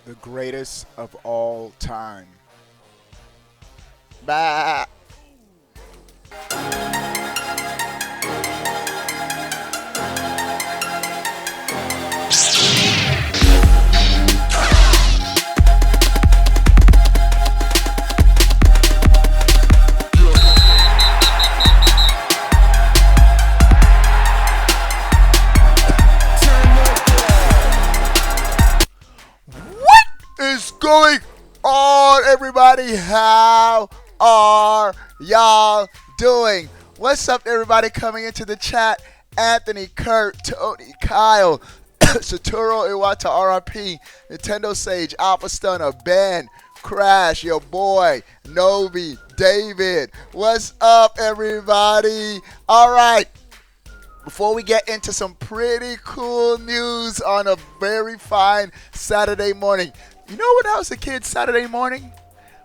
the greatest of all time. Bah. Is going on, everybody? How are y'all doing? What's up, everybody? Coming into the chat: Anthony, Kurt, Tony, Kyle, Saturo Iwata, RRP, Nintendo Sage, Alpha Stunner, Ben, Crash, your boy, Novi, David. What's up, everybody? All right. Before we get into some pretty cool news on a very fine Saturday morning. You know when I was a kid, Saturday morning?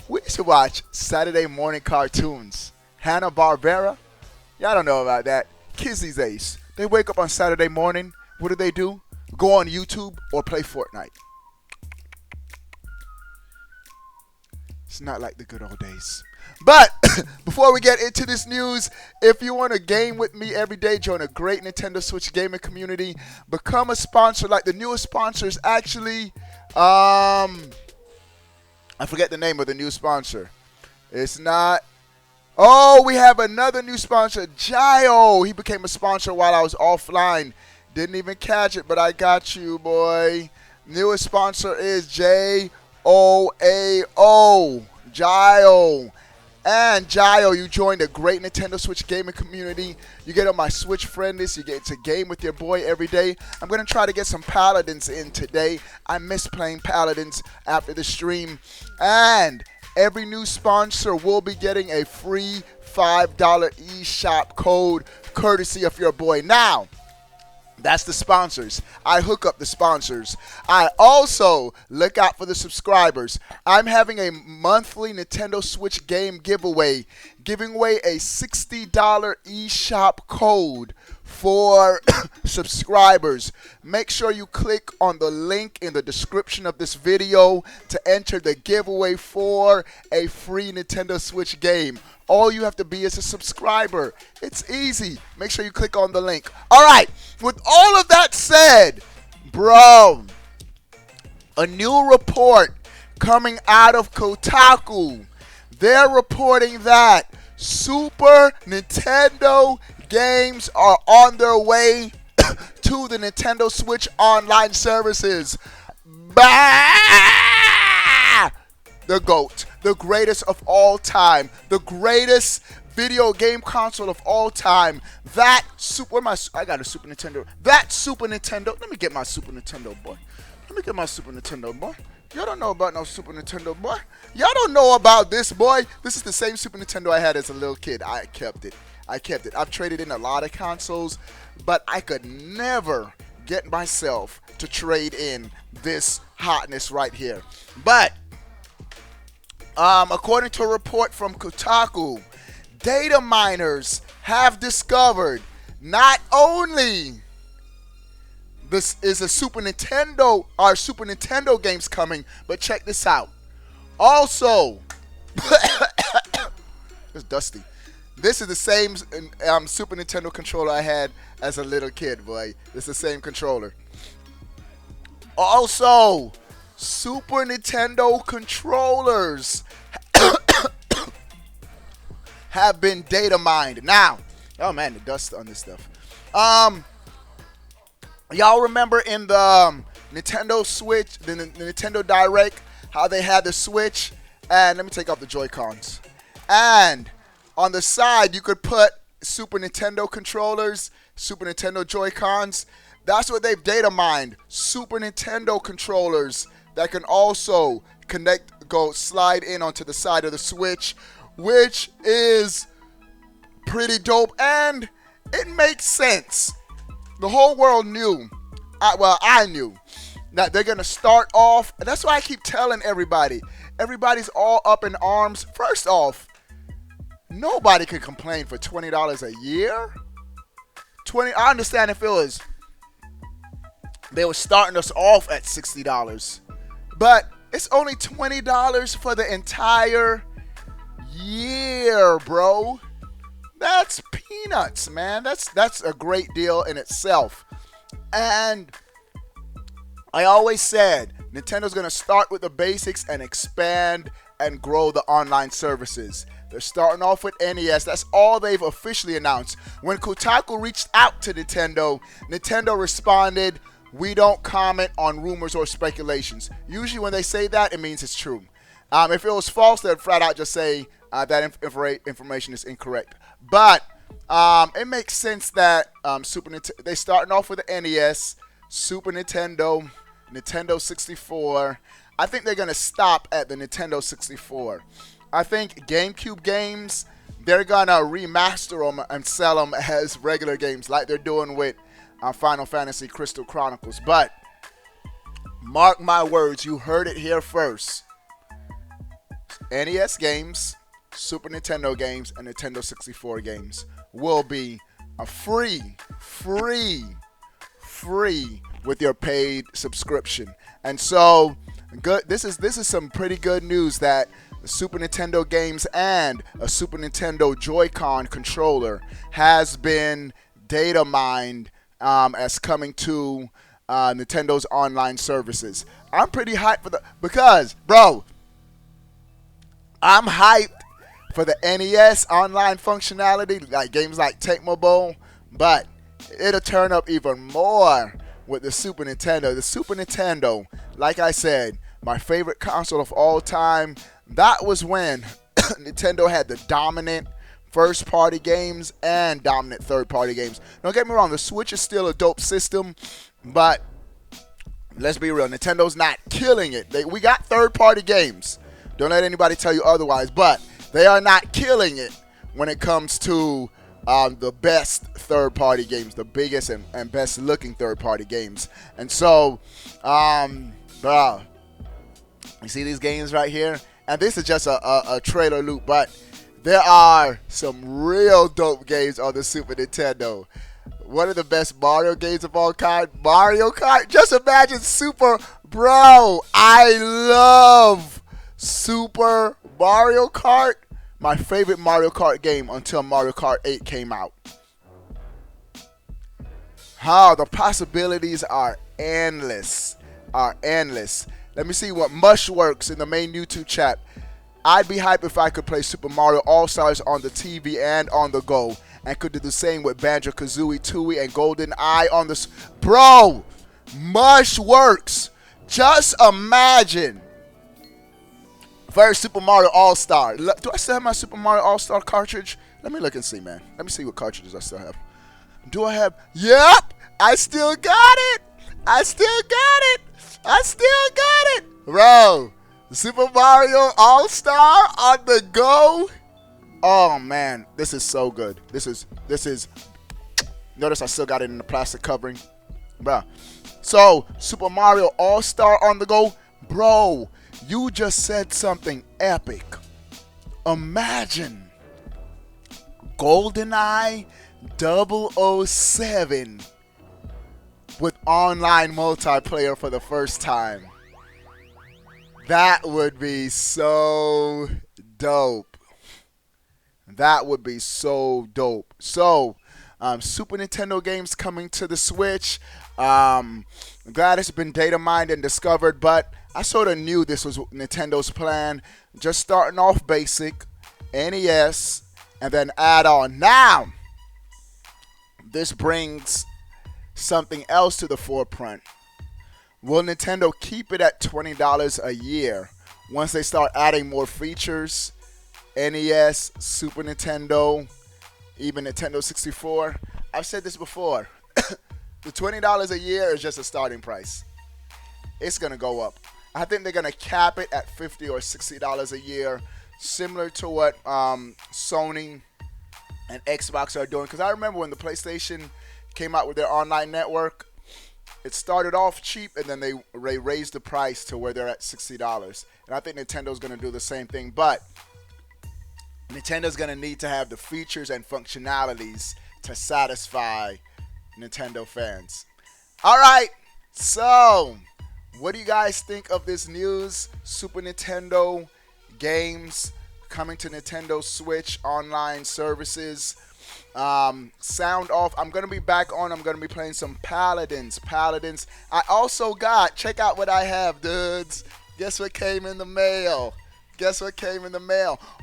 We used to watch Saturday morning cartoons. Hanna-Barbera? Y'all don't know about that. Kids these days, they wake up on Saturday morning. What do? Go on YouTube or play Fortnite. It's not like the good old days. But before we get into this news, if you want to game with me every day, join a great Nintendo Switch gaming community. Become a sponsor. Like the newest sponsors, actually, I forget the name of the new sponsor. It's not. Oh, we have another new sponsor, Gio. He became a sponsor while I was offline. Didn't even catch it, but I got you, boy. Newest sponsor is JOAO. Gio. And Gio, you joined a great Nintendo Switch gaming community. You get on my Switch friend list. You get to game with your boy every day. I'm going to try to get some Paladins in today. I miss playing Paladins after the stream. And every new sponsor will be getting a free $5 eShop code courtesy of your boy. Now, that's the sponsors. I hook up the sponsors. I also look out for the subscribers. I'm having a monthly Nintendo Switch game giveaway, giving away a $60 eShop code for subscribers. Make sure you click on the link in the description of this video to enter the giveaway for a free Nintendo Switch game. All you have to be is a subscriber. It's easy. Make sure you click on the link. All right. With all of that said, bro, a new report coming out of Kotaku. They're reporting that Super Nintendo games are on their way to the Nintendo Switch online services. Bah! The GOAT, the greatest of all time, the greatest video game console of all time. That Super, I got a Super Nintendo. That Super Nintendo. Let me get my Super Nintendo, boy. Y'all don't know about no Super Nintendo, boy. Y'all don't know about this, boy. This is the same Super Nintendo I had as a little kid. I kept it. I've traded in a lot of consoles, but I could never get myself to trade in this hotness right here. But according to a report from Kotaku, data miners have discovered not only this is a Super Nintendo games coming, but check this out. Also, it's dusty. This is the same Super Nintendo controller I had as a little kid, boy. It's the same controller. Also, Super Nintendo controllers have been data mined. Now, oh man, the dust on this stuff. Y'all remember in the Nintendo Switch, the Nintendo Direct, how they had the Switch? And let me take off the Joy-Cons. And on the side, you could put Super Nintendo controllers, Super Nintendo Joy-Cons. That's what they've data mined. Super Nintendo controllers that can also slide in onto the side of the Switch, which is pretty dope, and it makes sense. The whole world knew, I knew, that they're going to start off, and that's why I keep telling everybody. Everybody's all up in arms. First off, nobody can complain for $20 a year. I understand if it was, they were starting us off at $60. But it's only $20 for the entire year, bro. That's peanuts, man. That's a great deal in itself. And I always said Nintendo's going to start with the basics and expand and grow the online services. They're starting off with NES. That's all they've officially announced. When Kotaku reached out to Nintendo, Nintendo responded, "We don't comment on rumors or speculations." Usually when they say that, it means it's true. If it was false, they'd flat out just say that information is incorrect. But it makes sense that they're starting off with the NES, Super Nintendo, Nintendo 64. I think they're going to stop at the Nintendo 64. I think GameCube games, they're going to remaster them and sell them as regular games like they're doing with Final Fantasy Crystal Chronicles. But mark my words, you heard it here first. NES games, Super Nintendo games, and Nintendo 64 games will be free with your paid subscription. And so, good. This is some pretty good news that the Super Nintendo games and a Super Nintendo Joy-Con controller has been data mined as coming to Nintendo's online services. I'm pretty hyped for because, bro, I'm hyped for the NES online functionality, like games like Tecmo Bowl, but it'll turn up even more with the Super Nintendo. The Super Nintendo, like I said, my favorite console of all time. That was when Nintendo had the dominant first-party games and dominant third-party games. Don't get me wrong, the Switch is still a dope system, but let's be real, Nintendo's not killing it. We got third-party games. Don't let anybody tell you otherwise, but they are not killing it when it comes to the best third-party games, the biggest and best-looking third-party games. And so, bro, you see these games right here? And this is just a trailer loop, but there are some real dope games on the Super Nintendo. One of the best Mario games of all time, Mario Kart. Just imagine bro, I love Super Mario Kart. My favorite Mario Kart game until Mario Kart 8 came out. How the possibilities are endless. Let me see what Mushworks in the main YouTube chat. I'd be hyped if I could play Super Mario All-Stars on the TV and on the go, and could do the same with Banjo-Kazooie, Tooie, and GoldenEye on the... Bro! Mushworks! Just imagine. First Super Mario All-Star. Do I still have my Super Mario All-Star cartridge? Let me look and see, man. Let me see what cartridges I still have. Do I have... Yep! I still got it! Bro, Super Mario All-Star on the go. Oh man, this is so good. This is notice I still got it in the plastic covering. Bro. So, Super Mario All-Star on the go. Bro, you just said something epic. Imagine GoldenEye 007 with online multiplayer for the first time. That would be so dope. So, Super Nintendo games coming to the Switch. I'm glad it's been data mined and discovered, but I sort of knew this was Nintendo's plan. Just starting off basic, NES, and then add on. Now, this brings something else to the forefront. Will Nintendo keep it at $20 a year once they start adding more features? NES, Super Nintendo, even Nintendo 64. I've said this before. The $20 a year is just a starting price. It's going to go up. I think they're going to cap it at $50 or $60 a year, similar to what Sony and Xbox are doing. Because I remember when the PlayStation came out with their online network, it started off cheap, and then they raised the price to where they're at $60. And I think Nintendo's going to do the same thing. But Nintendo's going to need to have the features and functionalities to satisfy Nintendo fans. All right, so What do you guys think of this news? Super Nintendo games coming to Nintendo Switch online services. Sound off. I'm gonna be back on. I'm gonna be playing some Paladins. I also got. Check out what I have, dudes. Guess what came in the mail?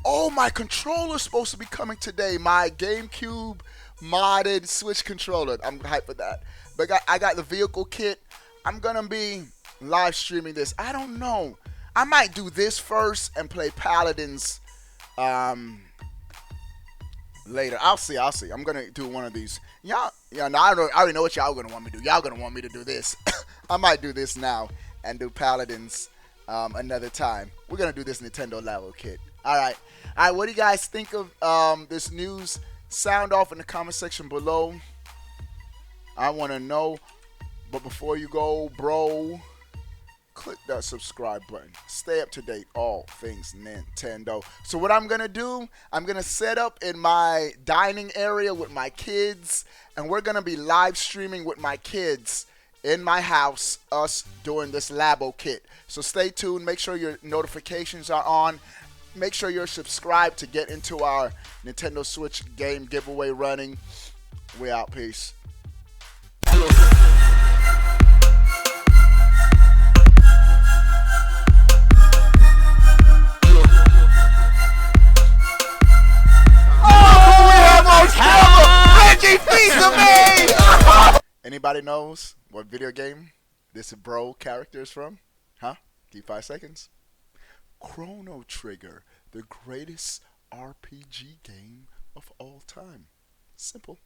Oh, my controller's supposed to be coming today. My GameCube modded Switch controller. I'm hyped for that. But I got the vehicle kit. I'm gonna be live streaming this. I don't know. I might do this first and play Paladins later. I'll see. I'm gonna do one of these. No, I already know what y'all gonna want me to do. Y'all gonna want me to do this. I might do this now and do Paladins another time. We're gonna do this Nintendo level kit. All right. What do you guys think of this news? Sound off in the comment section below. I want to know. But before you go, bro, click that subscribe button. Stay up to date, all things Nintendo. So what I'm going to do, I'm going to set up in my dining area with my kids, and we're going to be live streaming with my kids in my house, us doing this Labo kit. So stay tuned. Make sure your notifications are on. Make sure you're subscribed to get into our Nintendo Switch game giveaway running. We out. Peace. Anybody knows what video game this bro character is from? Huh? Give 5 seconds. Chrono Trigger, the greatest RPG game of all time. Simple.